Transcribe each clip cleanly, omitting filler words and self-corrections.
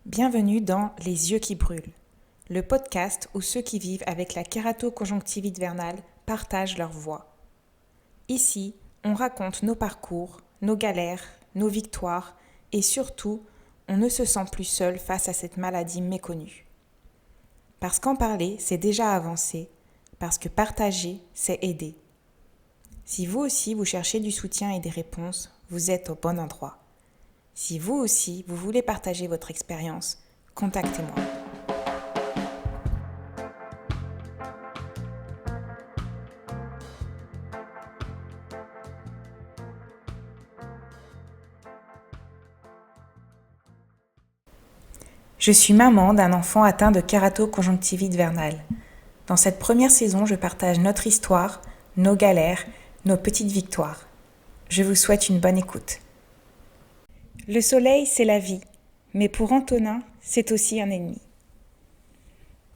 Bienvenue dans Les yeux qui brûlent, le podcast où ceux qui vivent avec la kératoconjonctivite vernale partagent leur voix. Ici, on raconte nos parcours, nos galères, nos victoires et surtout, on ne se sent plus seul face à cette maladie méconnue. Parce qu'en parler, c'est déjà avancer, parce que partager, c'est aider. Si vous aussi, vous cherchez du soutien et des réponses, vous êtes au bon endroit. Si vous aussi, vous voulez partager votre expérience, contactez-moi. Je suis maman d'un enfant atteint de kératoconjonctivite vernale. Dans cette première saison, je partage notre histoire, nos galères, nos petites victoires. Je vous souhaite une bonne écoute. Le soleil, c'est la vie, mais pour Antonin, c'est aussi un ennemi.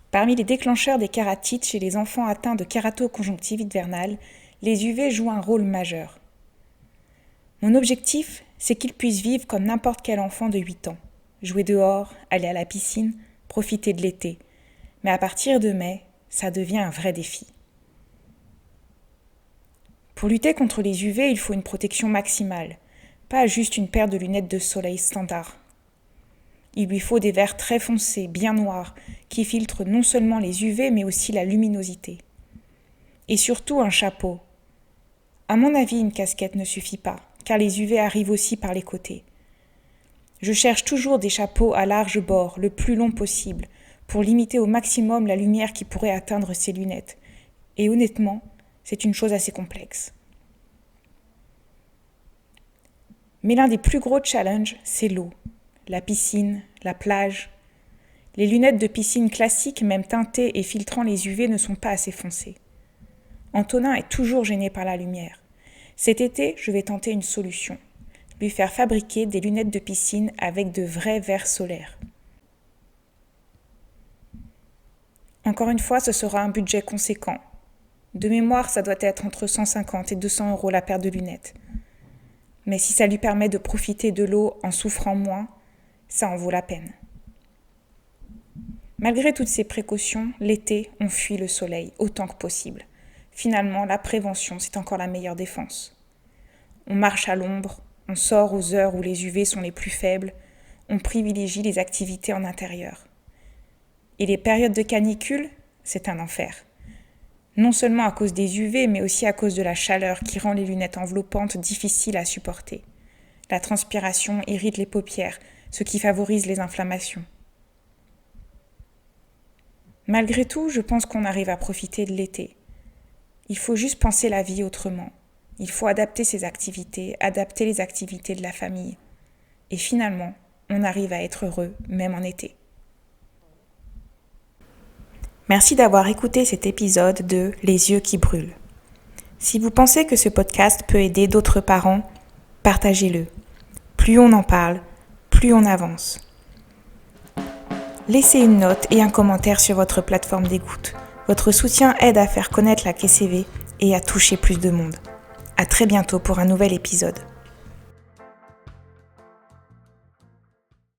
Parmi les déclencheurs des kératites chez les enfants atteints de kératoconjonctivite vernale, les UV jouent un rôle majeur. Mon objectif, c'est qu'ils puissent vivre comme n'importe quel enfant de 8 ans. Jouer dehors, aller à la piscine, profiter de l'été. Mais à partir de mai, ça devient un vrai défi. Pour lutter contre les UV, il faut une protection maximale, pas juste une paire de lunettes de soleil standard. Il lui faut des verres très foncés, bien noirs, qui filtrent non seulement les UV, mais aussi la luminosité. Et surtout un chapeau. À mon avis, une casquette ne suffit pas, car les UV arrivent aussi par les côtés. Je cherche toujours des chapeaux à large bord, le plus long possible, pour limiter au maximum la lumière qui pourrait atteindre ces lunettes. Et honnêtement, c'est une chose assez complexe. Mais l'un des plus gros challenges, c'est l'eau. La piscine, la plage. Les lunettes de piscine classiques, même teintées et filtrant les UV, ne sont pas assez foncées. Antonin est toujours gêné par la lumière. Cet été, je vais tenter une solution. Lui faire fabriquer des lunettes de piscine avec de vrais verres solaires. Encore une fois, ce sera un budget conséquent. De mémoire, ça doit être entre 150 et 200 € la paire de lunettes. Mais si ça lui permet de profiter de l'eau en souffrant moins, ça en vaut la peine. Malgré toutes ces précautions, l'été, on fuit le soleil autant que possible. Finalement, la prévention, c'est encore la meilleure défense. On marche à l'ombre, on sort aux heures où les UV sont les plus faibles, on privilégie les activités en intérieur. Et les périodes de canicule, c'est un enfer. Non seulement à cause des UV, mais aussi à cause de la chaleur qui rend les lunettes enveloppantes difficiles à supporter. La transpiration irrite les paupières, ce qui favorise les inflammations. Malgré tout, je pense qu'on arrive à profiter de l'été. Il faut juste penser la vie autrement. Il faut adapter ses activités, adapter les activités de la famille. Et finalement, on arrive à être heureux, même en été. Merci d'avoir écouté cet épisode de Les yeux qui brûlent. Si vous pensez que ce podcast peut aider d'autres parents, partagez-le. Plus on en parle, plus on avance. Laissez une note et un commentaire sur votre plateforme d'écoute. Votre soutien aide à faire connaître la KCV et à toucher plus de monde. À très bientôt pour un nouvel épisode.